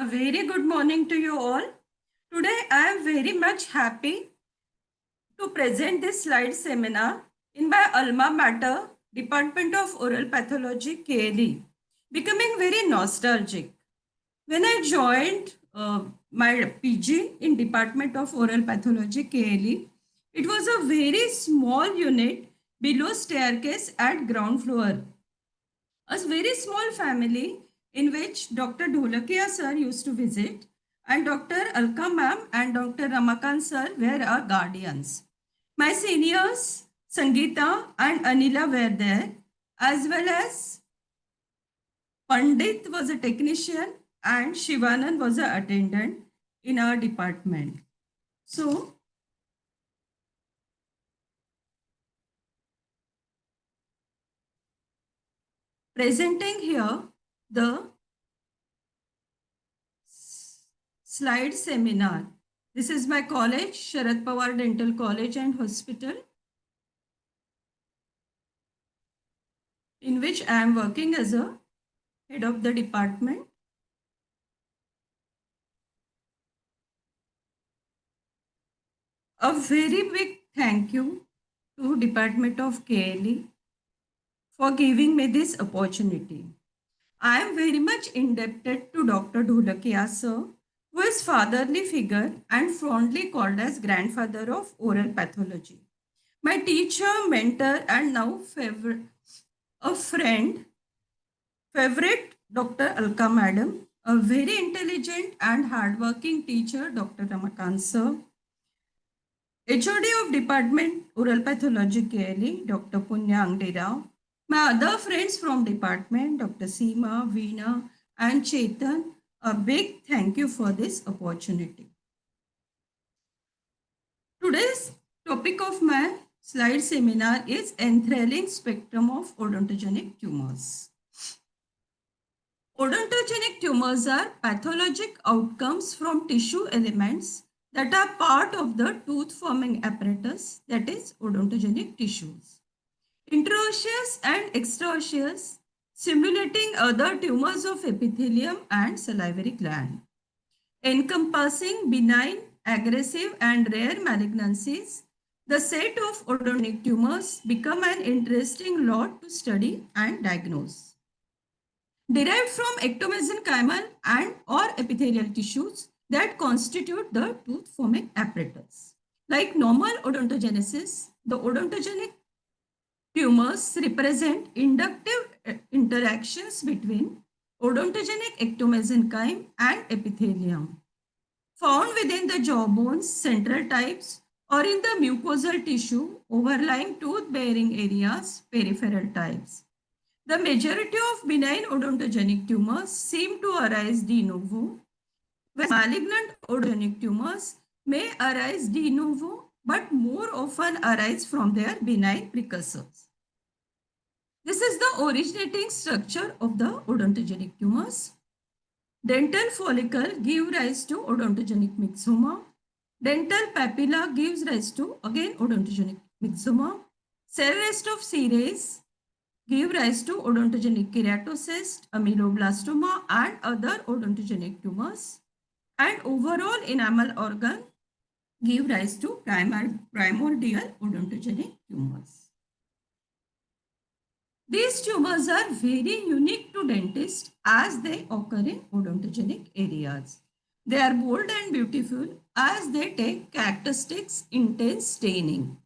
A very good morning to you all. Today I am very much happy to present this slide seminar in my alma mater, Department of Oral Pathology, KLE, becoming very nostalgic. When I joined my PG in Department of Oral Pathology, KLE, it was a very small unit below staircase at ground floor. A very small family in which Dr. Dholakia sir used to visit and Dr. Alka ma'am and Dr. Ramakant sir were our guardians. My seniors, Sangeeta and Anila were there, as well as Pandit was a technician and Shivanand was an attendant in our department. So, presenting here the slide seminar. This is my college, Sharad Pawar Dental College and Hospital, in which I am working as a head of the department. A very big thank you to Department of KLE for giving me this opportunity. I am very much indebted to Dr. Dholakia sir, who is fatherly figure and fondly called as grandfather of oral pathology. My teacher, mentor, and now a friend, favorite Dr. Alka madam, a very intelligent and hardworking teacher, Dr. Ramakant sir, HOD of Department Oral Pathology KLE, Dr. Punya Angdera, my other friends from department, Dr. Seema, Veena, and Chetan, a big thank you for this opportunity. Today's topic of my slide seminar is enthralling spectrum of odontogenic tumors. Odontogenic tumors are pathologic outcomes from tissue elements that are part of the tooth forming apparatus, that is odontogenic tissues. Intraosseous and extraosseous, simulating other tumors of epithelium and salivary gland. Encompassing benign, aggressive and rare malignancies, the set of odontogenic tumors become an interesting lot to study and diagnose. Derived from ectomesenchymal and or epithelial tissues that constitute the tooth forming apparatus. Like normal odontogenesis, the odontogenic tumors represent inductive interactions between odontogenic ectomesenchyme and epithelium, found within the jawbones, central types, or in the mucosal tissue overlying tooth-bearing areas, peripheral types. The majority of benign odontogenic tumors seem to arise de novo, whereas malignant odontogenic tumors may arise de novo, but more often arise from their benign precursors. This is the originating structure of the odontogenic tumors. Dental follicle give rise to odontogenic myxoma. Dental papilla gives rise to again odontogenic myxoma. Cell rest of series give rise to odontogenic keratocyst, ameloblastoma, and other odontogenic tumors. And overall enamel organ give rise to primordial odontogenic tumors. These tumors are very unique to dentists as they occur in odontogenic areas. They are bold and beautiful as they take characteristics intense staining.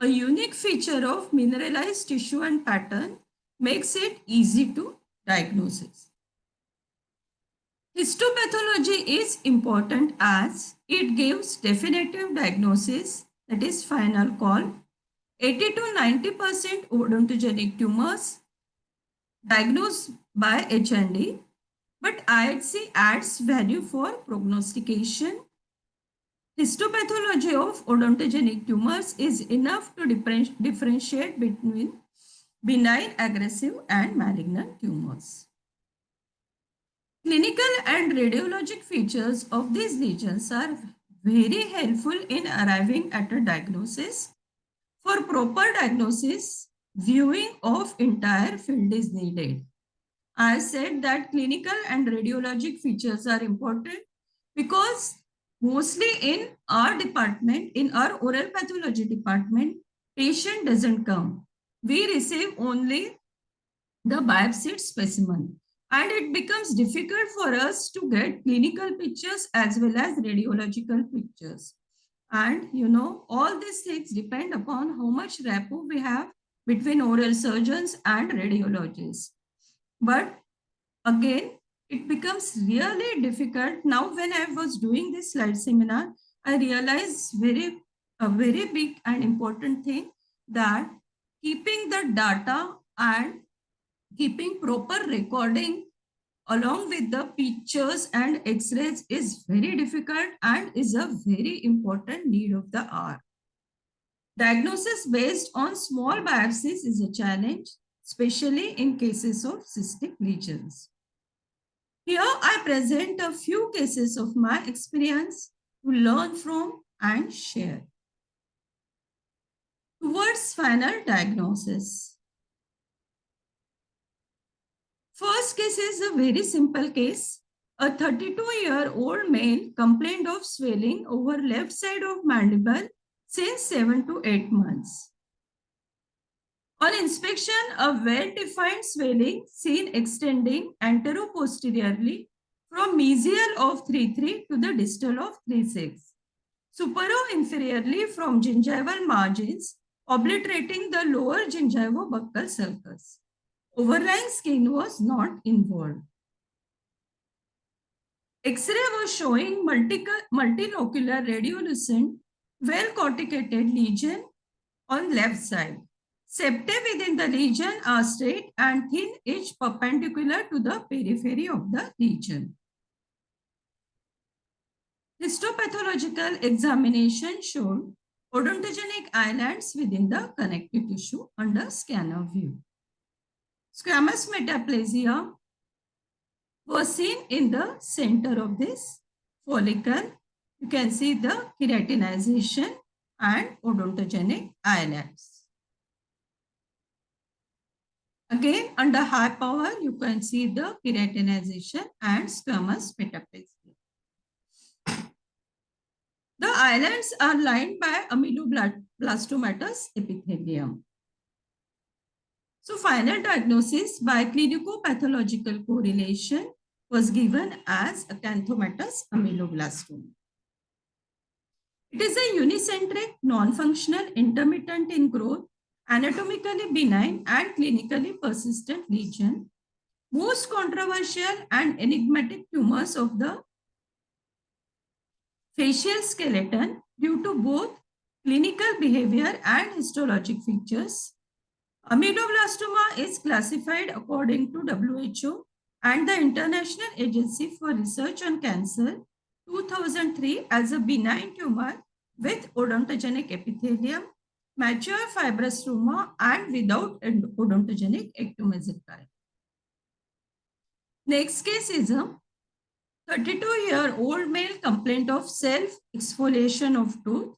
A unique feature of mineralized tissue and pattern makes it easy to diagnose. Histopathology is important as it gives definitive diagnosis, that is final call. 80 to 90% odontogenic tumors diagnosed by H&E, but IHC adds value for prognostication. Histopathology of odontogenic tumors is enough to differentiate between benign, aggressive, and malignant tumors. Clinical and radiologic features of these lesions are very helpful in arriving at a diagnosis. For proper diagnosis, viewing of entire field is needed. I said that clinical and radiologic features are important because mostly in our department, in our oral pathology department, patient doesn't come. We receive only the biopsied specimen, and it becomes difficult for us to get clinical pictures as well as radiological pictures. And all these things depend upon how much rapport we have between oral surgeons and radiologists. But again, it becomes really difficult. Now when I was doing this slide seminar, I realized a very big and important thing, that keeping the data and keeping proper recording along with the pictures and x-rays is very difficult and is a very important need of the hour. Diagnosis based on small biopsies is a challenge, especially in cases of cystic lesions. Here I present a few cases of my experience to learn from and share. Towards final diagnosis. First case is a very simple case. A 32-year-old male complained of swelling over left side of mandible since 7 to 8 months. On inspection, a well-defined swelling seen extending anteroposteriorly from mesial of 3.3 to the distal of 3.6. Supero-inferiorly from gingival margins, obliterating the lower gingivo-buccal sulcus. Overlying skin was not involved. X-ray was showing multilocular radiolucent, well-corticated lesion on left side. Septae within the lesion are straight and thin edge perpendicular to the periphery of the lesion. Histopathological examination showed odontogenic islands within the connective tissue under scanner view. Squamous metaplasia was seen in the center of this follicle. You can see the keratinization and odontogenic islands. Again, under high power, you can see the keratinization and squamous metaplasia. The islands are lined by ameloblastomatous epithelium. So final diagnosis by clinico-pathological correlation was given as acanthomatous ameloblastoma. It is a unicentric, non-functional, intermittent in growth, anatomically benign and clinically persistent lesion. Most controversial and enigmatic tumors of the facial skeleton due to both clinical behavior and histologic features. Ameloblastoma is classified according to WHO and the International Agency for Research on Cancer 2003 as a benign tumor with odontogenic epithelium, mature fibrous stroma, and without odontogenic ectomesenchyme. Next case is a 32-year-old male complaint of self-exfoliation of tooth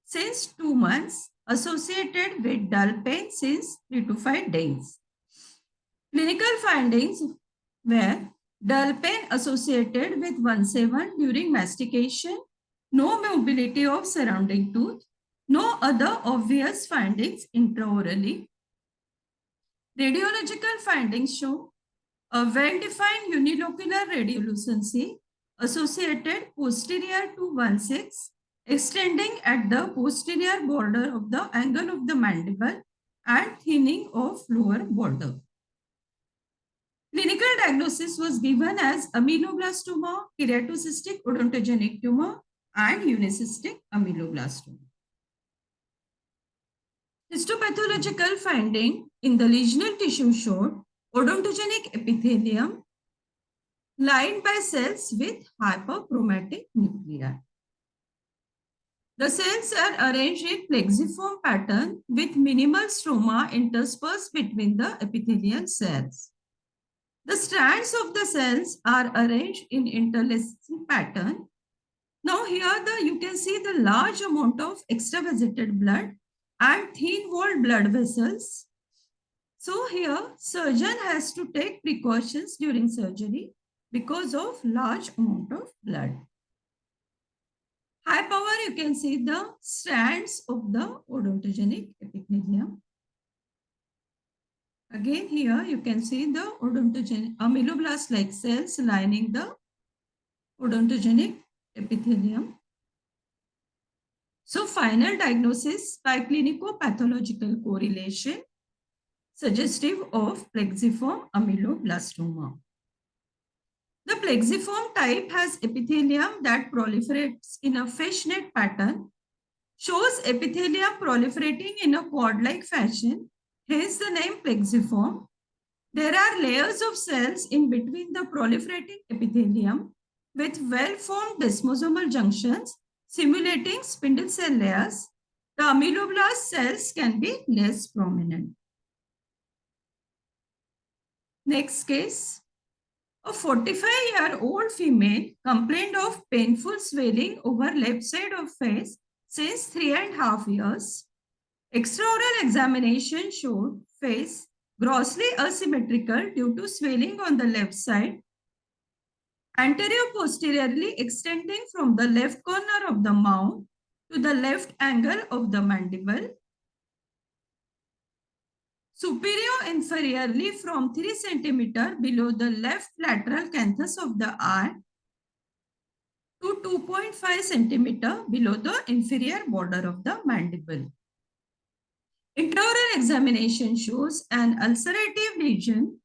since 2 months, associated with dull pain since 3 to 5 days. Clinical findings were dull pain associated with 1/7 during mastication, no mobility of surrounding tooth, no other obvious findings intraorally. Radiological findings show a well-defined unilocular radiolucency associated posterior to 1/6, extending at the posterior border of the angle of the mandible and thinning of lower border. Clinical diagnosis was given as ameloblastoma, keratocystic odontogenic tumor, and unicystic ameloblastoma. Histopathological finding in the lesional tissue showed odontogenic epithelium lined by cells with hyperchromatic nuclei. The cells are arranged in plexiform pattern with minimal stroma interspersed between the epithelial cells. The strands of the cells are arranged in interlacing pattern. Now here you can see the large amount of extravasated blood and thin-walled blood vessels So here, surgeon has to take precautions during surgery because of large amount of blood. High power, you can see the strands of the odontogenic epithelium. Again, here you can see the odontogenic ameloblast-like cells lining the odontogenic epithelium. So, final diagnosis by clinico-pathological correlation suggestive of plexiform ameloblastoma. The plexiform type has epithelium that proliferates in a fishnet pattern, shows epithelium proliferating in a cord-like fashion, hence the name plexiform. There are layers of cells in between the proliferating epithelium with well-formed desmosomal junctions simulating spindle cell layers. The ameloblast cells can be less prominent. Next case. A 45-year-old female complained of painful swelling over left side of face since 3.5 years. Extraoral examination showed face grossly asymmetrical due to swelling on the left side, anterior-posteriorly extending from the left corner of the mouth to the left angle of the mandible, superior inferiorly from 3 cm below the left lateral canthus of the eye to 2.5 cm below the inferior border of the mandible. Intraoral examination shows an ulcerative lesion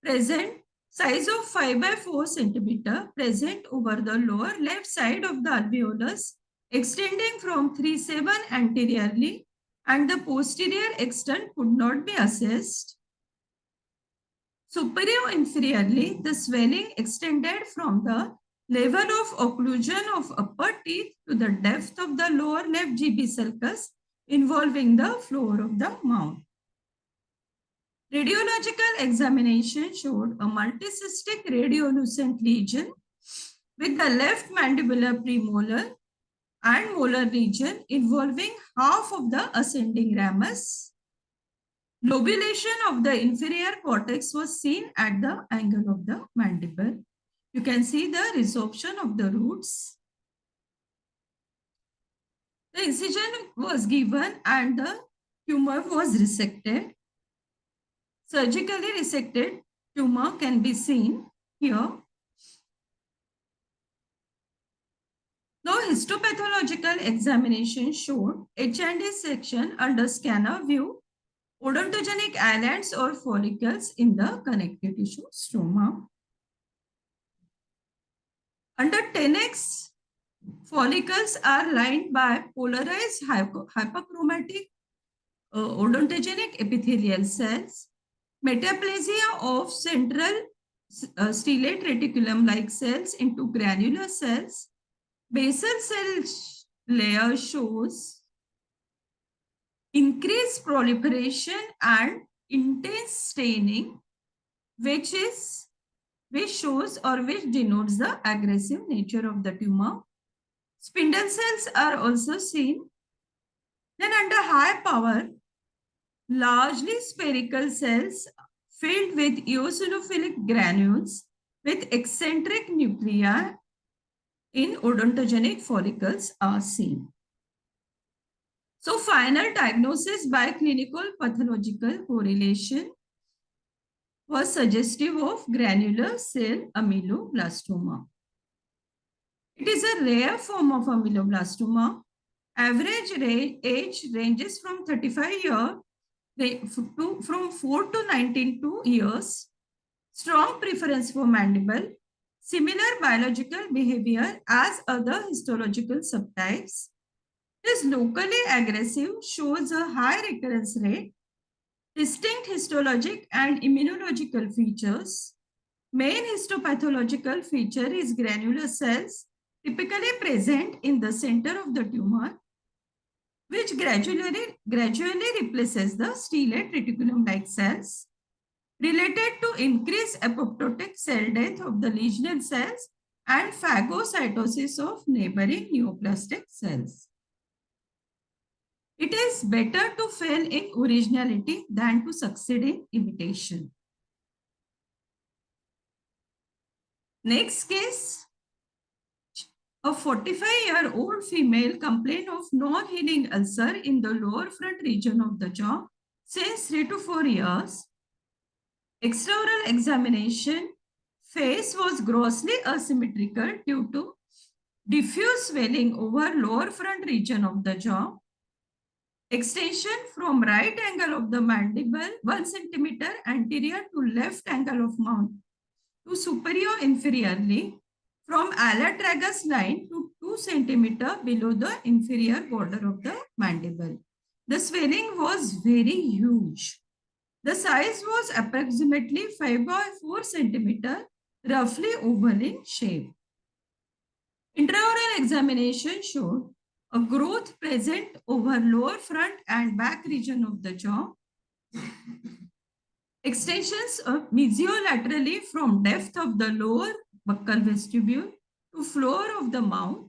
present, size of 5 by 4 cm, present over the lower left side of the alveolus, extending from 3.7 anteriorly, and the posterior extent could not be assessed. Superior inferiorly, the swelling extended from the level of occlusion of upper teeth to the depth of the lower left GB sulcus, involving the floor of the mouth. Radiological examination showed a multicystic radiolucent lesion with the left mandibular premolar and molar region involving half of the ascending ramus. Lobulation of the inferior cortex was seen at the angle of the mandible. You can see the resorption of the roots. The incision was given and the tumor was resected. Surgically resected tumor can be seen here. Now, histopathological examination showed H&E section under scanner view, odontogenic islands or follicles in the connective tissue stroma. Under 10X, follicles are lined by polarized hyperchromatic odontogenic epithelial cells. Metaplasia of central stellate reticulum-like cells into granular cells. Basal cell layer shows increased proliferation and intense staining, which shows or which denotes the aggressive nature of the tumor. Spindle cells are also seen. Then under high power, largely spherical cells filled with eosinophilic granules with eccentric nuclei in odontogenic follicles are seen. So, final diagnosis by clinical pathological correlation was suggestive of granular cell ameloblastoma. It is a rare form of ameloblastoma. Average age ranges from 35 years from 4 to 19 years. Strong preference for mandible. Similar biological behavior as other histological subtypes. It is locally aggressive, shows a high recurrence rate, distinct histologic and immunological features. Main histopathological feature is granular cells, typically present in the center of the tumor, which gradually replaces the stellate reticulum-like cells, related to increased apoptotic cell death of the lesional cells and phagocytosis of neighboring neoplastic cells. It is better to fail in originality than to succeed in imitation. Next case, a 45-year-old female complained of non-healing ulcer in the lower front region of the jaw since 3 to 4 years. Extraoral examination, face was grossly asymmetrical due to diffuse swelling over lower front region of the jaw. Extension from right angle of the mandible 1 centimeter anterior to left angle of mouth to superior inferiorly from ala tragus line to 2 centimeter below the inferior border of the mandible. The swelling was very huge. The size was approximately 5 by 4 centimeter, roughly oval in shape. Intraoral examination showed a growth present over lower front and back region of the jaw. Extensions mesiolaterally from depth of the lower buccal vestibule to floor of the mouth.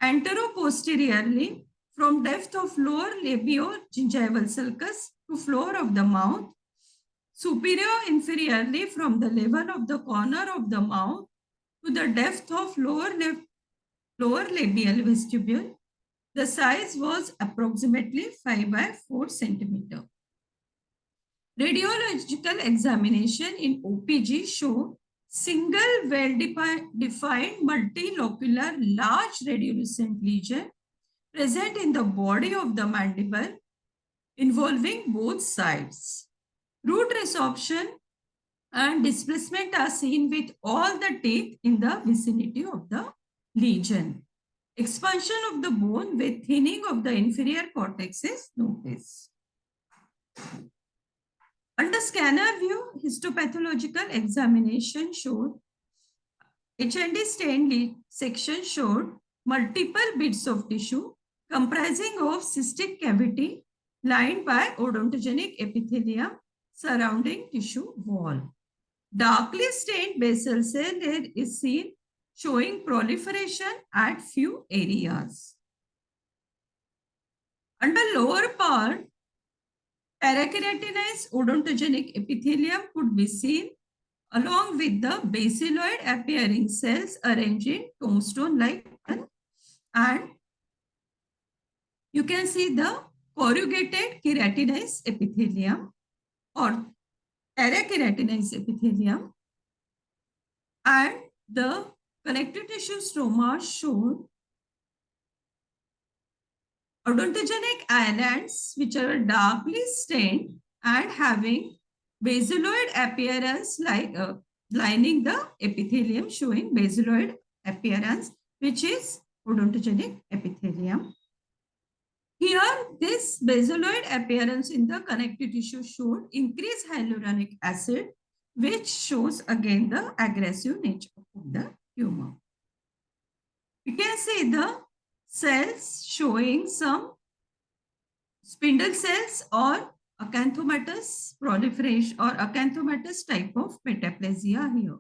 Anteroposteriorly from depth of lower labio-gingival sulcus to floor of the mouth. Superior inferiorly from the level of the corner of the mouth to the depth of lower labial vestibule. The size was approximately 5 by 4 centimeter. Radiological examination in OPG show single well-defined multilocular large radiolucent lesion present in the body of the mandible involving both sides. Root resorption and displacement are seen with all the teeth in the vicinity of the lesion. Expansion of the bone with thinning of the inferior cortex is noticed. Under scanner view, histopathological examination showed HND stained section showed multiple bits of tissue comprising of cystic cavity lined by odontogenic epithelium surrounding tissue wall. Darkly stained basal cell is seen showing proliferation at few areas. Under lower part, parakeratinized odontogenic epithelium could be seen along with the basiloid appearing cells arranged in tombstone-like pattern, and you can see the corrugated keratinized epithelium or parakeratinized epithelium, and the connective tissue stroma shown odontogenic islands which are darkly stained and having basiloid appearance like lining the epithelium, showing basiloid appearance, which is odontogenic epithelium. Here, this basiloid appearance in the connective tissue showed increased hyaluronic acid, which shows again the aggressive nature of the tumor. You can see the cells showing some spindle cells or acanthomatous proliferation or acanthomatous type of metaplasia here.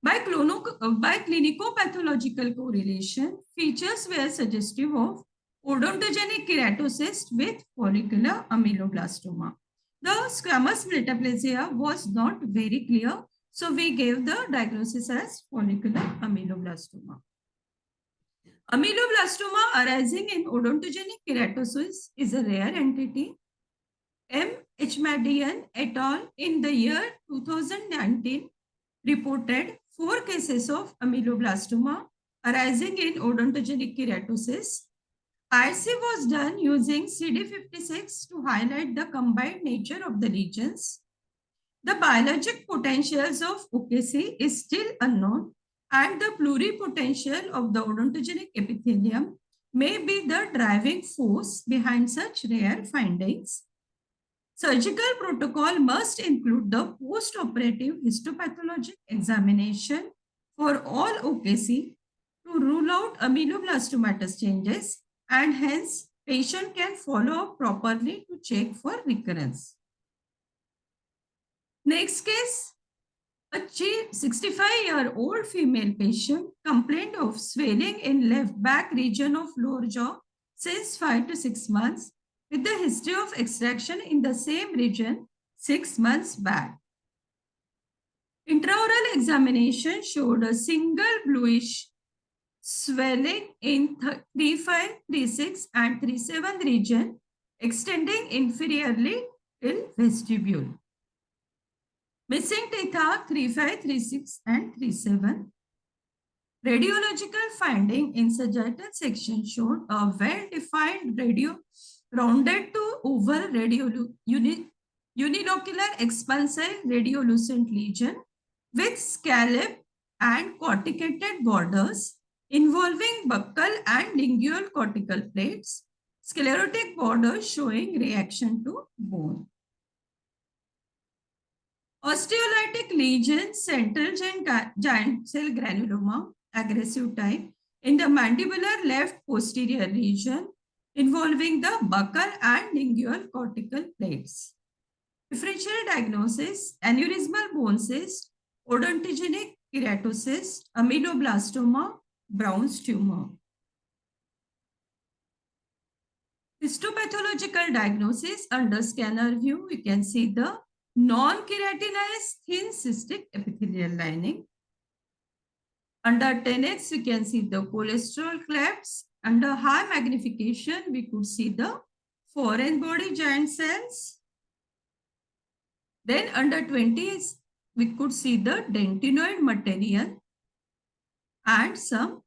By clinico-pathological correlation, features were suggestive of odontogenic keratocyst with follicular ameloblastoma. The squamous metaplasia was not very clear, so we gave the diagnosis as follicular ameloblastoma. Ameloblastoma arising in odontogenic keratocyst is a rare entity. M. Echmadian et al. In the year 2019 reported 4 cases of ameloblastoma arising in odontogenic keratocyst. IC was done using CD56 to highlight the combined nature of the lesions. The biologic potentials of OKC is still unknown, and the pluripotential of the odontogenic epithelium may be the driving force behind such rare findings. Surgical protocol must include the post-operative histopathologic examination for all OKC to rule out ameloblastomatous changes, and hence patient can follow up properly to check for recurrence. Next case, A 65-year-old female patient complained of swelling in left back region of lower jaw since 5 to 6 months with the history of extraction in the same region 6 months back. Intraoral examination showed a single bluish swelling in 35, 36 and 37 region extending inferiorly till vestibule. Missing teeth are 35, 36 and 37. Radiological finding in sagittal section showed a well-defined rounded to oval unilocular expansile radiolucent lesion with scallop and corticated borders involving buccal and lingual cortical plates, sclerotic borders showing reaction to bone. Osteolytic lesion, central giant cell granuloma, aggressive type, in the mandibular left posterior region involving the buccal and lingual cortical plates. Differential diagnosis, aneurysmal bone cyst, odontogenic keratocyst, ameloblastoma, Brown's tumor. Histopathological diagnosis under scanner view, you can see the non-keratinized thin cystic epithelial lining. Under 10x, you can see the cholesterol clefts. Under high magnification, we could see the foreign body giant cells. Then under 20s, we could see the dentinoid material and some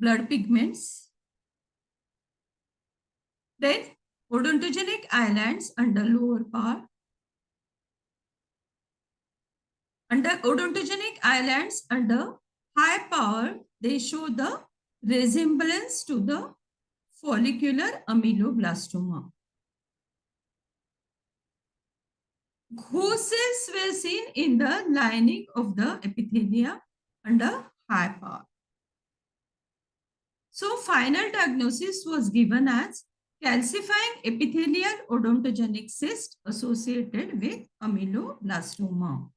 blood pigments. Then odontogenic islands under lower part. Under odontogenic islands under high power, they show the resemblance to the follicular ameloblastoma. Whose cells were seen in the lining of the epithelia under high power. So final diagnosis was given as calcifying epithelial odontogenic cyst associated with ameloblastoma.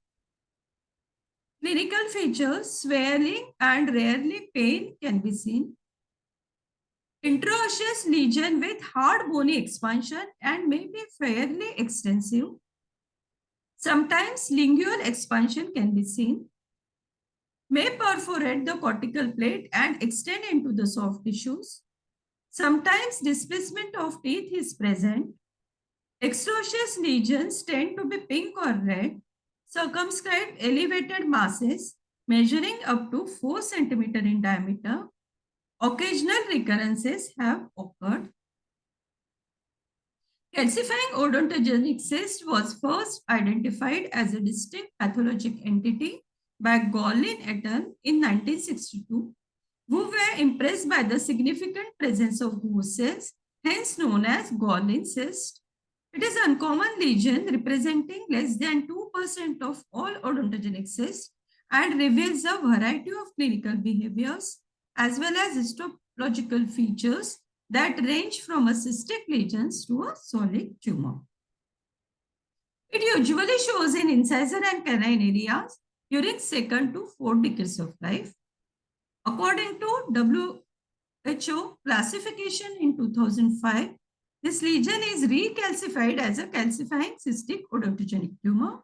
Clinical features, swelling and rarely pain can be seen. Intraosseous lesion with hard bony expansion and may be fairly extensive. Sometimes lingual expansion can be seen. May perforate the cortical plate and extend into the soft tissues. Sometimes displacement of teeth is present. Extraosseous lesions tend to be pink or red. Circumscribed elevated masses measuring up to 4 cm in diameter. Occasional recurrences have occurred. Calcifying odontogenic cyst was first identified as a distinct pathologic entity by Gollin et al. In 1962, who were impressed by the significant presence of Gouge cells, hence known as Gollin cyst. It is an uncommon lesion representing less than 2% of all odontogenic cysts and reveals a variety of clinical behaviors as well as histological features that range from a cystic lesions to a solid tumor. It usually shows in incisor and canine areas during 2nd to 4th decades of life. According to WHO classification in 2005, this lesion is recalcified as a calcifying cystic odontogenic tumor.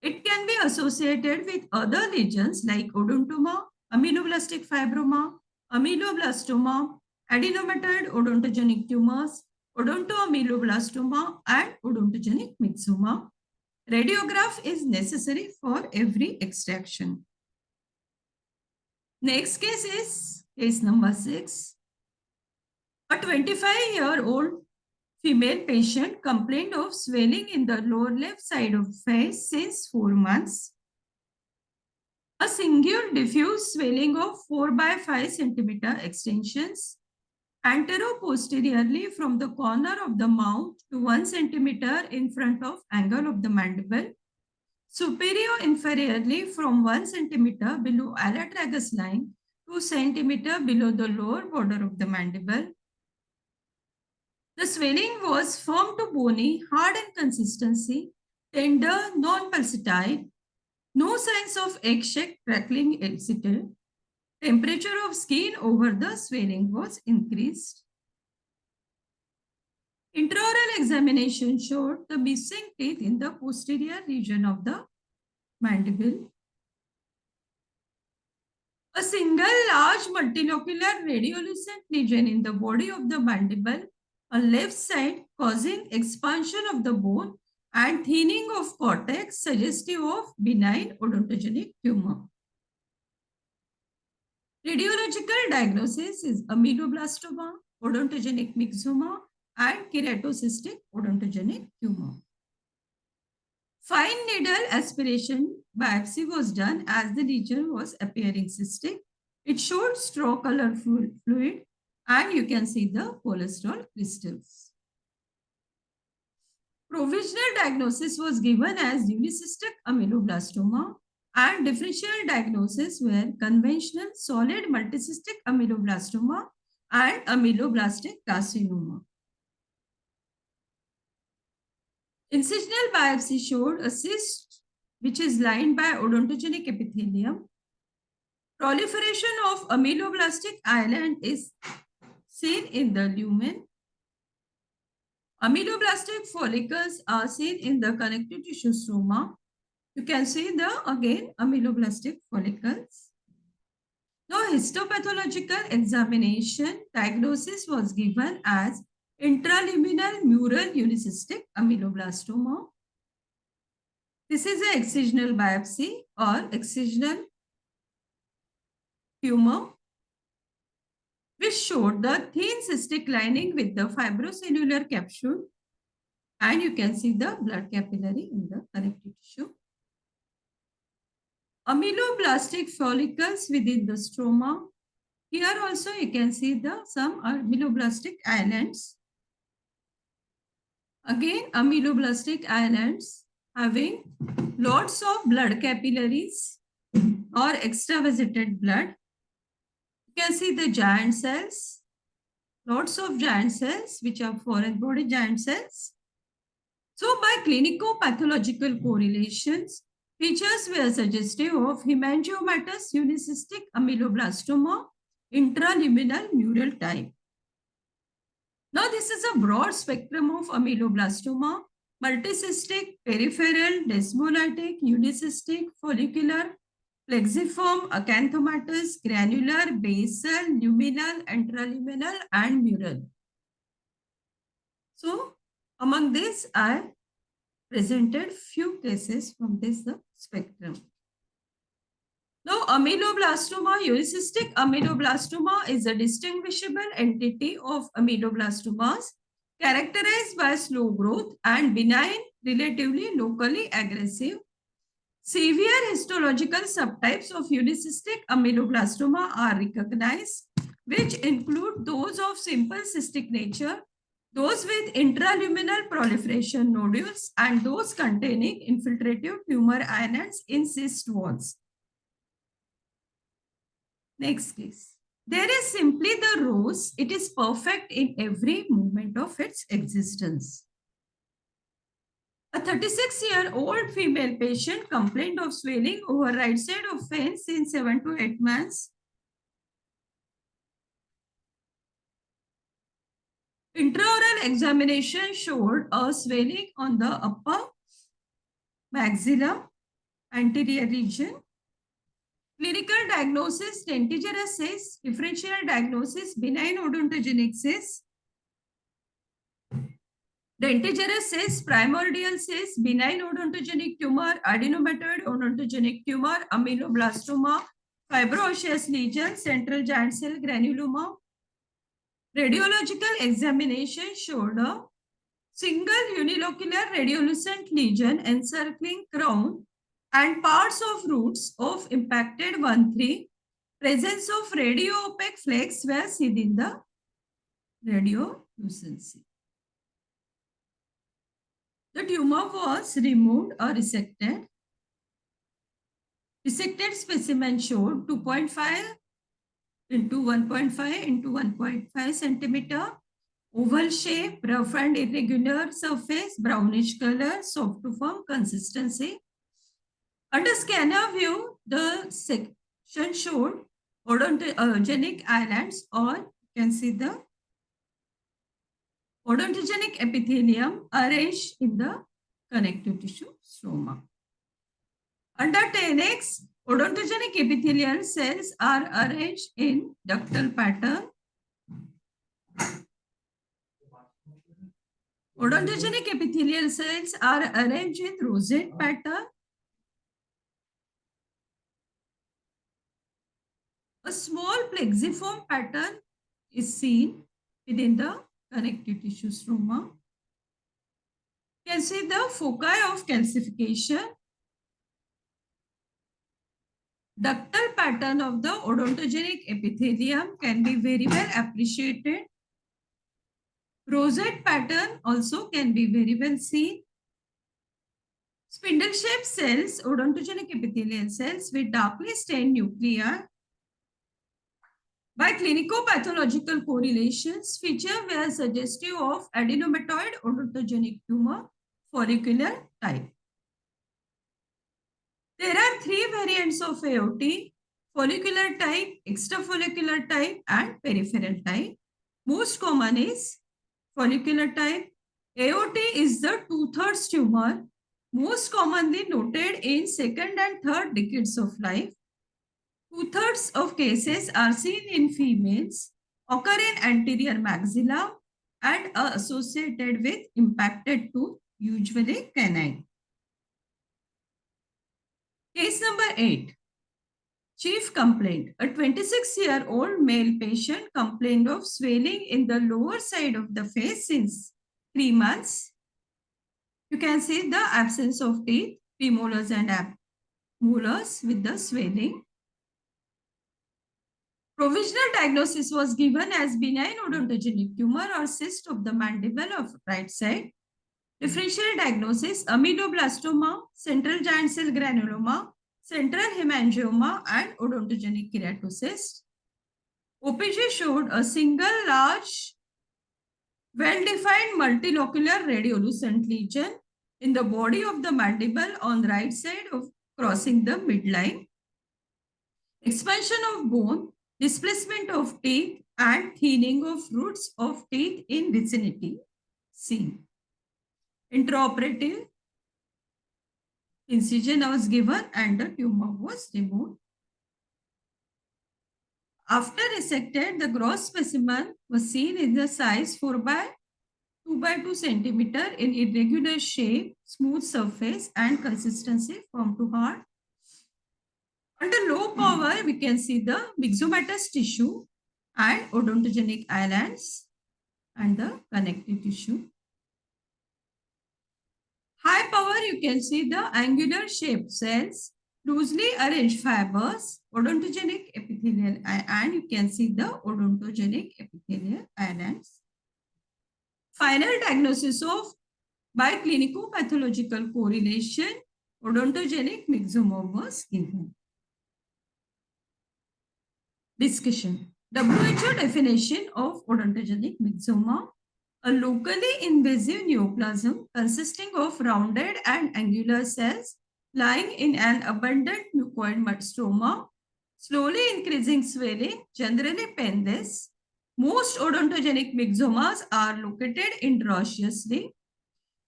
It can be associated with other lesions like odontoma, ameloblastic fibroma, ameloblastoma, adenomatoid odontogenic tumors, odontoameloblastoma, and odontogenic myxoma. Radiograph is necessary for every extraction. Next case is case number 6. A 25-year-old female patient complained of swelling in the lower left side of face since 4 months. A single diffuse swelling of 4 by 5 centimeter extensions antero-posteriorly from the corner of the mouth to 1 centimeter in front of angle of the mandible, superior-inferiorly from 1 centimeter below allotragus line, 2 centimeter below the lower border of the mandible. The swelling was firm to bony, hard in consistency, tender, non-pulsatile. No signs of egg-shaped crackling elicited. Temperature of skin over the swelling was increased. Intraoral examination showed the missing teeth in the posterior region of the mandible. A single large multilocular radiolucent lesion in the body of the mandible on left side causing expansion of the bone and thinning of cortex suggestive of benign odontogenic tumor. Radiological diagnosis is ameloblastoma, odontogenic myxoma, and keratocystic odontogenic tumor. Fine needle aspiration biopsy was done as the lesion was appearing cystic. It showed straw color fluid and you can see the cholesterol crystals. Provisional diagnosis was given as unicystic ameloblastoma and differential diagnosis were conventional solid multicystic ameloblastoma and ameloblastic carcinoma. Incisional biopsy showed a cyst which is lined by odontogenic epithelium. Proliferation of ameloblastic island is seen in the lumen. Ameloblastic follicles are seen in the connective tissue stroma. You can see the again ameloblastic follicles. Now histopathological examination diagnosis was given as intraluminal mural unicystic ameloblastoma. This is an excisional biopsy or excisional tumor which showed the thin cystic lining with the fibrocellular capsule and you can see the blood capillary in the connective tissue. Ameloblastic follicles within the stroma. Here also you can see some ameloblastic islands. Again ameloblastic islands having lots of blood capillaries or extravasated blood. You can see the giant cells, lots of giant cells which are foreign body giant cells. So by clinico-pathological correlations, features were suggestive of hemangiomatous unicystic ameloblastoma, intraluminal mural type. Now this is a broad spectrum of ameloblastoma, multicystic, peripheral, desmolytic, unicystic, follicular, plexiform, acanthomatous, granular, basal, luminal, intraluminal, and mural. So among this, I presented few cases from this spectrum. Now, ameloblastoma, unicystic ameloblastoma is a distinguishable entity of ameloblastomas characterized by slow growth and benign, relatively locally aggressive. Severe histological subtypes of unicystic ameloblastoma are recognized, which include those of simple cystic nature, those with intraluminal proliferation nodules, and those containing infiltrative tumor islands in cyst walls. Next case. There is simply the rose. It is perfect in every moment of its existence. A 36-year-old female patient complained of swelling over right side of face in 7 to 8 months. Intraoral examination showed a swelling on the upper maxilla anterior region. Clinical diagnosis, dentigerous cyst. Differential diagnosis, benign odontogenic cyst. Dentigerous cyst, primordial cyst, benign odontogenic tumor, adenomatoid odontogenic tumor, ameloblastoma, fibroosseous lesion, central giant cell granuloma. Radiological examination showed a single unilocular radiolucent lesion encircling crown and parts of roots of impacted 1-3. Presence of radio-opaque flakes were seen in the radiolucency. The tumor was removed or resected. Resected specimen showed 2.5 into 1.5 into 1.5 centimeter, oval shape, rough and irregular surface, brownish color, soft to firm consistency. Under scanner view, the section showed odontogenic islands, or you can see the odontogenic epithelium arranged in the connective tissue stroma. Under 10x, odontogenic epithelial cells are arranged in ductal pattern. Odontogenic epithelial cells are arranged in rosette pattern. A small plexiform pattern is seen within the connective tissue stroma. You can see the foci of calcification. Ductal pattern of the odontogenic epithelium can be very well appreciated. Rosette pattern also can be very well seen. Spindle-shaped cells, odontogenic epithelial cells with darkly stained nuclei. By clinico-pathological correlations, features were suggestive of adenomatoid odontogenic tumor follicular type. There are three variants of AOT: follicular type, extrafollicular type, and peripheral type. Most common is follicular type. AOT is the 2/3 tumor, most commonly noted in second and third decades of life. 2/3 of cases are seen in females, occur in anterior maxilla, and are associated with impacted tooth, usually canine. Case number 8. Chief complaint. A 26-year-old male patient complained of swelling in the lower side of the face since 3 months. You can see the absence of teeth, premolars and molars with the swelling. Provisional diagnosis was given as benign odontogenic tumor or cyst of the mandible of right side. Differential diagnosis: amidoblastoma, central giant cell granuloma, central hemangioma, and odontogenic keratocyst. OPG showed a single large, well-defined multilocular radiolucent lesion in the body of the mandible on the right side of crossing the midline. Expansion of bone, displacement of teeth, and thinning of roots of teeth in vicinity seen. Intraoperative incision was given and the tumor was removed. After resected, the gross specimen was seen in the size 4 by 2 by 2 centimeter in irregular shape, smooth surface, and consistency firm to hard. Under low power, we can see the myxomatous tissue and odontogenic islands and the connective tissue. High power, you can see the angular shaped cells, loosely arranged fibers, odontogenic epithelial, and you can see the odontogenic epithelial islands. Final diagnosis of by clinico-pathological correlation, odontogenic myxoma was given. Discussion. WHO definition of odontogenic myxoma: a locally invasive neoplasm consisting of rounded and angular cells lying in an abundant mucoid stroma, slowly increasing swelling, generally painless. Most odontogenic myxomas are located interosseously.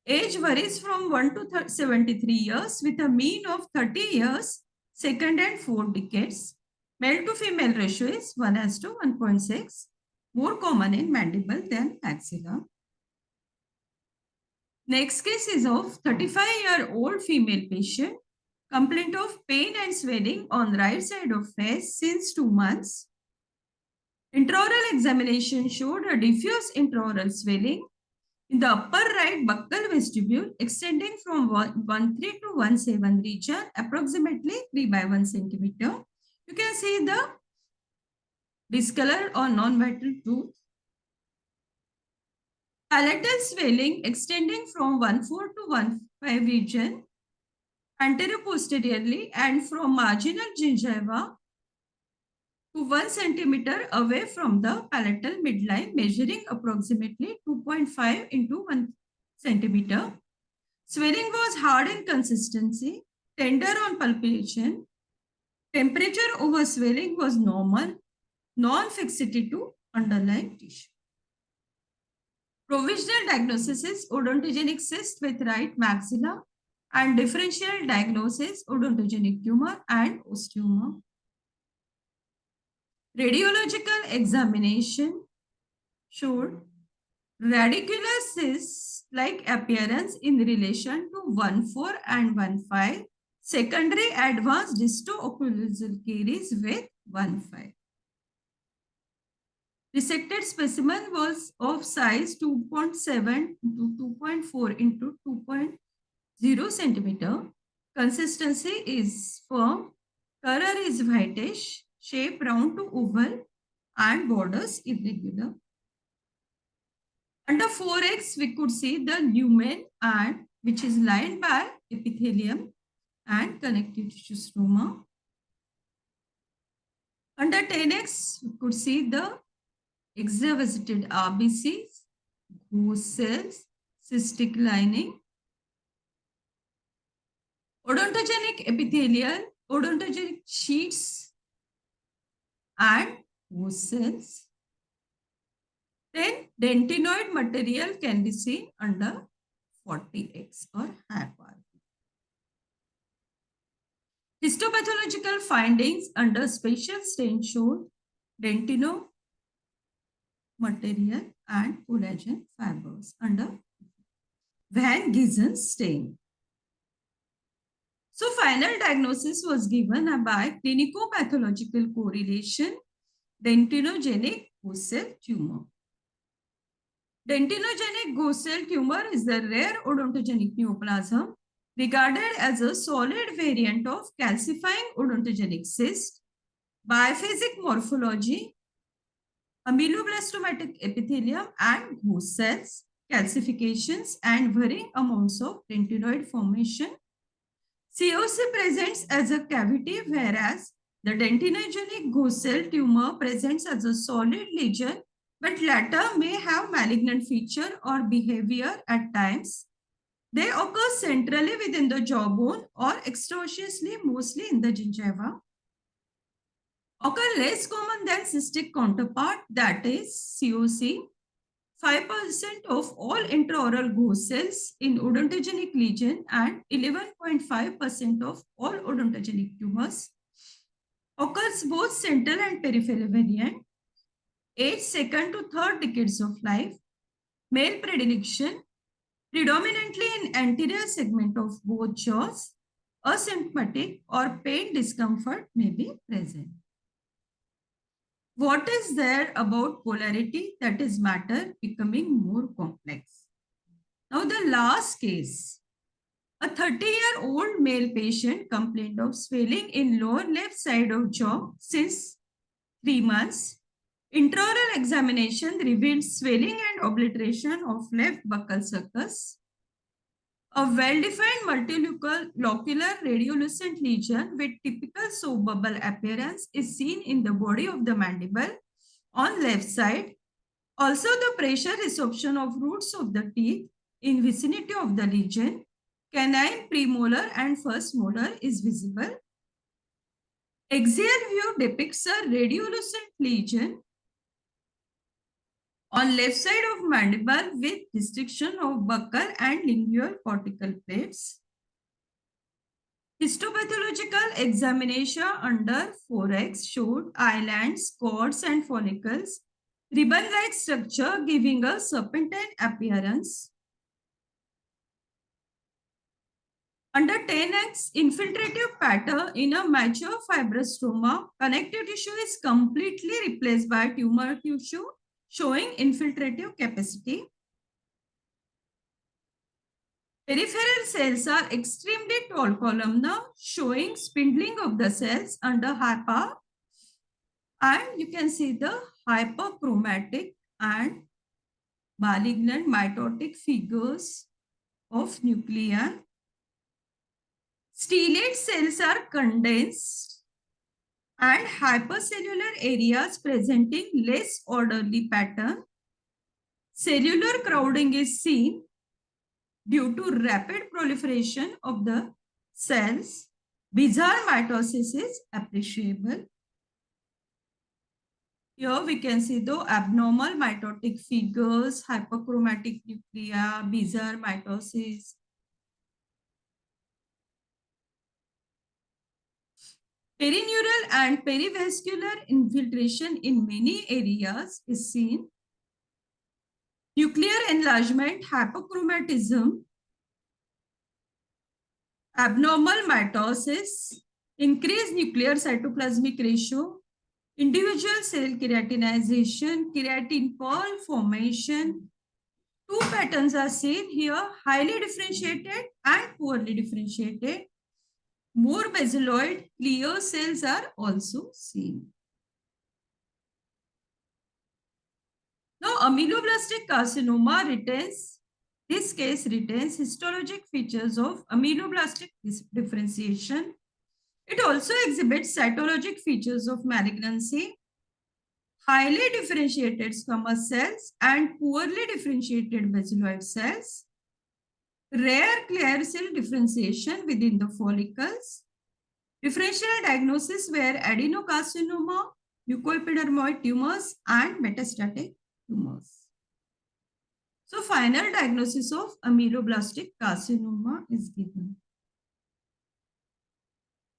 Age varies from 1 to 73 years with a mean of 30 years, second and fourth decades. Male to female ratio is 1:1.6, more common in mandible than maxilla. Next case is of 35-year-old female patient, complaint of pain and swelling on right side of face since 2 months. Intraoral examination showed a diffuse intraoral swelling in the upper right buccal vestibule extending from 1.3 to 1.7 region, approximately 3 by 1 centimeter. You can see the discolored or non-vital tooth. Palatal swelling extending from 1.4 to 1.5 region anteroposteriorly and from marginal gingiva to 1 centimeter away from the palatal midline, measuring approximately 2.5 into 1 centimeter. Swelling was hard in consistency. tender on palpation, temperature over swelling was normal, non-fixity to underlying tissue. Provisional diagnosis is odontogenic cyst with right maxilla, and differential diagnosis odontogenic tumor and osteoma. Radiological examination showed radicular cyst-like appearance in relation to 1,4 and 1,5. Secondary advanced disto-occlusal caries with 1,5. Resected specimen was of size 2.7 to 2.4 into 2.0 centimeter. Consistency is firm. Color is whitish, shape round to oval, and borders irregular. Under 4x, we could see the lumen, and which is lined by epithelium and connective tissue stroma. Under 10x, we could see the extravasated RBCs, ghost cells, cystic lining, odontogenic epithelial, odontogenic sheets, and ghost cells. Then dentinoid material can be seen under 40x or higher part. Histopathological findings under special stain showed dentino material and collagen fibers under Van Giesen stain. So final diagnosis was given by clinico-pathological correlation, dentinogenic ghost cell tumor. Dentinogenic ghost cell tumor is the rare odontogenic neoplasm regarded as a solid variant of calcifying odontogenic cyst, biphasic morphology, ameloblastomatic epithelium and ghost cells, calcifications and varying amounts of dentinoid formation. COC presents as a cavity, whereas the dentinogenic ghost cell tumor presents as a solid lesion, but latter may have malignant feature or behavior at times. They occur centrally within the jawbone or extraosseously, mostly in the gingiva. Occur less common than cystic counterpart, that is COC. 5% of all intraoral ghost cells in odontogenic lesion and 11.5% of all odontogenic tumors. Occurs both central and peripheral variant. Age second to third decades of life. Male predilection predominantly in anterior segment of both jaws. Asymptomatic or pain discomfort may be present. What is there about polarity that is matter becoming more complex? Now the last case. A 30-year-old male patient complained of swelling in lower left side of jaw since 3 months. Intraoral examination revealed swelling and obliteration of left buccal sulcus. A well-defined multilocular radiolucent lesion with typical soap bubble appearance is seen in the body of the mandible on left side. Also, the pressure resorption of roots of the teeth in vicinity of the lesion, canine premolar and first molar is visible. Axial view depicts a radiolucent lesion on left side of mandible with restriction of buccal and lingual cortical plates. Histopathological examination under 4x showed islands, cords and follicles, ribbon-like structure giving a serpentine appearance. Under 10x, infiltrative pattern in a mature fibrostoma, connective tissue is completely replaced by tumor tissue, showing infiltrative capacity. Peripheral cells are extremely tall columnar, showing spindling of the cells under hyper. And you can see the hyperchromatic and malignant mitotic figures of nuclei. Stellate cells are condensed and hypercellular areas presenting less orderly pattern. Cellular crowding is seen due to rapid proliferation of the cells. bizarre mitosis is appreciable. Here we can see the abnormal mitotic figures, hyperchromatic nuclei, bizarre mitosis. Perineural and perivascular infiltration in many areas is seen. Nuclear enlargement, hypochromatism, abnormal mitosis, increased nuclear cytoplasmic ratio, individual cell keratinization, keratin pearl formation. Two patterns are seen here, highly differentiated and poorly differentiated. More basaloid clear cells are also seen. Now, ameloblastenic carcinoma retains, this case retains histologic features of ameloblastic differentiation. It also exhibits cytologic features of malignancy, highly differentiated squamous cells and poorly differentiated basaloid cells, rare clear cell differentiation within the follicles. Differential diagnosis were adenocarcinoma, mucoepidermoid tumors, and metastatic tumors. So, final diagnosis of ameloblastic carcinoma is given.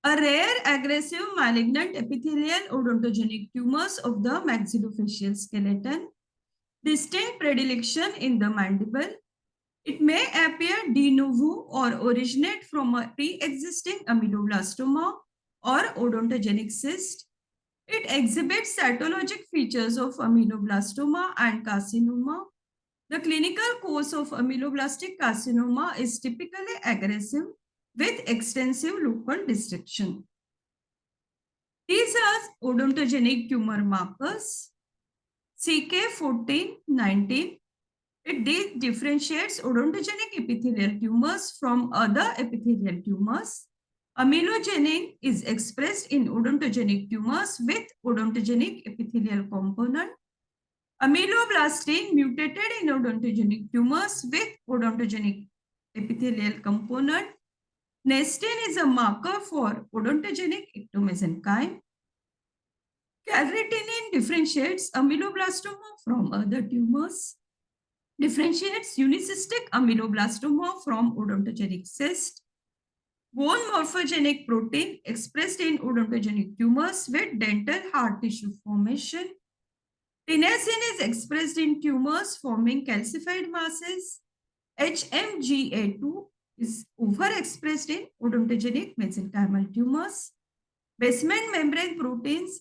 A rare aggressive malignant epithelial odontogenic tumors of the maxillofacial skeleton, distinct predilection in the mandible. It may appear de novo or originate from a pre-existing ameloblastoma or odontogenic cyst. It exhibits cytologic features of ameloblastoma and carcinoma. The clinical course of ameloblastic carcinoma is typically aggressive with extensive local dissection. These are odontogenic tumor markers. CK1419. It differentiates odontogenic epithelial tumors from other epithelial tumors. Amelogenin is expressed in odontogenic tumors with odontogenic epithelial component. Ameloblastin mutated in odontogenic tumors with odontogenic epithelial component. Nestin is a marker for odontogenic ectomesenchyme. Calretinin differentiates ameloblastoma from other tumors. Differentiates unicystic ameloblastoma from odontogenic cyst. Bone morphogenic protein expressed in odontogenic tumors with dental hard tissue formation. Tenascin is expressed in tumors forming calcified masses. HMGA2 is overexpressed in odontogenic mesenchymal tumors. Basement membrane proteins,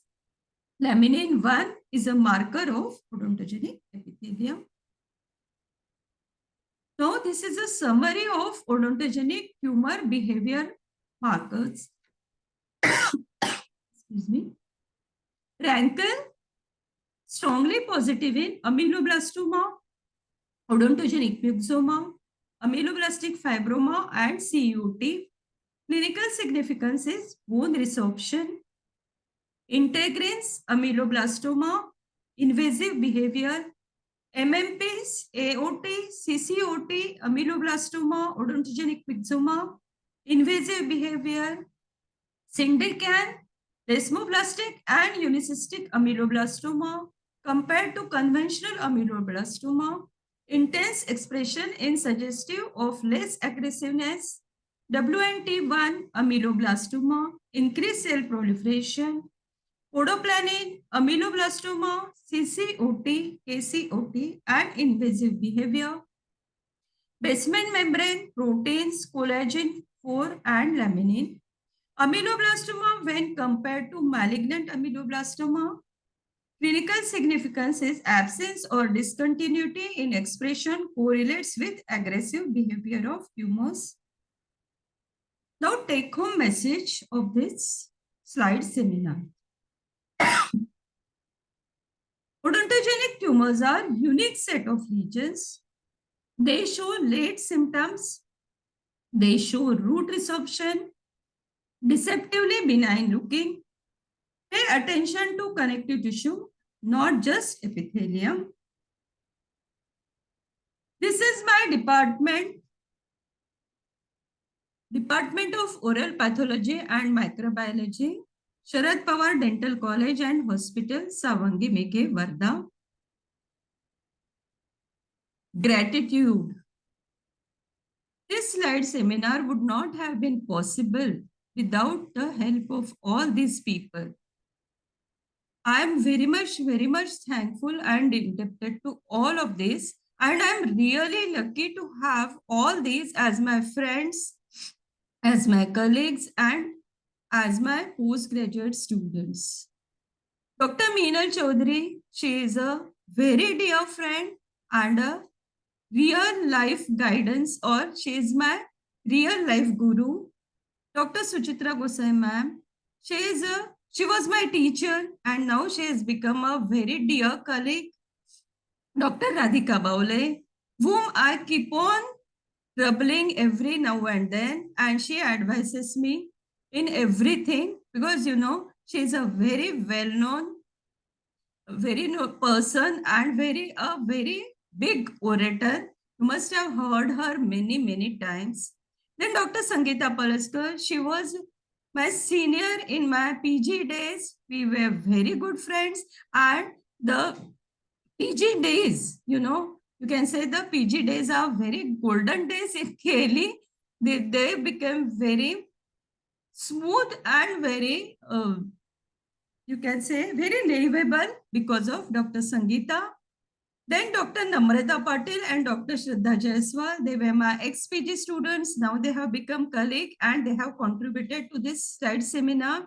laminin 1 is a marker of odontogenic epithelium. Now, this is a summary of odontogenic tumor behavior markers. Excuse me. Rankin, strongly positive in ameloblastoma, odontogenic myxoma, ameloblastic fibroma, and CUT. Clinical significance is bone resorption. Integrins, ameloblastoma, invasive behavior, MMPs, AOT, CCOT, ameloblastoma, odontogenic myxoma, invasive behavior, Syndecan, desmoplastic and unicystic ameloblastoma compared to conventional ameloblastoma, intense expression in suggestive of less aggressiveness, WNT1 ameloblastoma, increased cell proliferation, Podoplanin, ameloblastoma, CCOT, KCOT, and invasive behavior. Basement membrane, proteins, collagen 4 and laminin. Ameloblastoma when compared to malignant ameloblastoma. Clinical significance is absence or discontinuity in expression correlates with aggressive behavior of tumors. Now take home message of this slide seminar. Odontogenic tumors are unique set of lesions. They show late symptoms. They show root resorption, deceptively benign looking. Pay attention to connective tissue, not just epithelium. This is my department. Department of Oral Pathology and Microbiology, Sharad Pawar Dental College and Hospital, Savangi Meke, Varda. Gratitude. This slide seminar would not have been possible without the help of all these people. I am very much thankful and indebted to all of this. And I'm really lucky to have all these as my friends, as my colleagues, and as my postgraduate students. Dr. Meenal Chaudhary, she is a very dear friend and a real life guidance, or she is my real life guru. Dr. Suchitra Gosai ma'am, she was my teacher and now she has become a very dear colleague. Dr. Radhika Baule, whom I keep on troubling every now and then, and she advises me in everything because she is a very well-known, very person and a very big orator. You must have heard her many times. Then Dr. Sangeeta Palaskar, she was my senior in my PG days. We were very good friends, and the PG days, you can say the PG days are very golden days in KLE. They became very smooth and very, you can say, very livable because of Dr. Sangeeta. Then Dr. Namrata Patil and Dr. Shraddha Jaiswal, they were my ex-PG students. Now they have become colleagues and they have contributed to this slide seminar.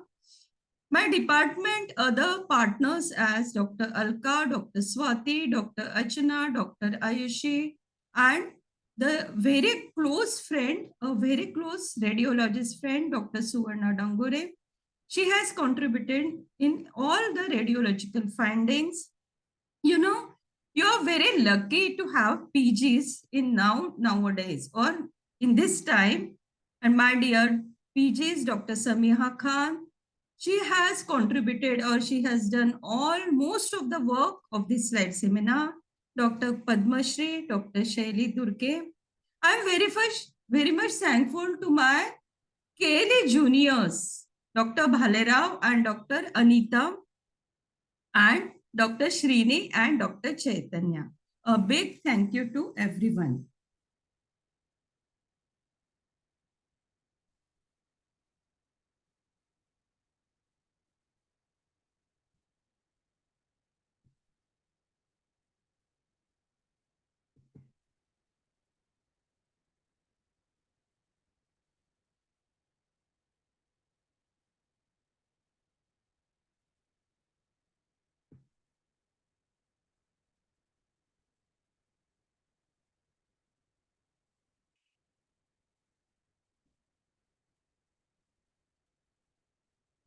My department, other partners as Dr. Alka, Dr. Swati, Dr. Achana, Dr. Ayushi, and the very close friend, a very close radiologist friend, Dr. Suvarna Dangure. She has contributed in all the radiological findings. You're very lucky to have PGs in nowadays or in this time. And my dear PGs, Dr. Samiha Khan, she has contributed or she has done most of the work of this slide seminar. Dr. Padma Shri, Dr. Shaili Durke. I'm very much thankful to my KLE juniors, Dr. Bhalerao and Dr. Anita, and Dr. Shrini and Dr. Chaitanya. A big thank you to everyone.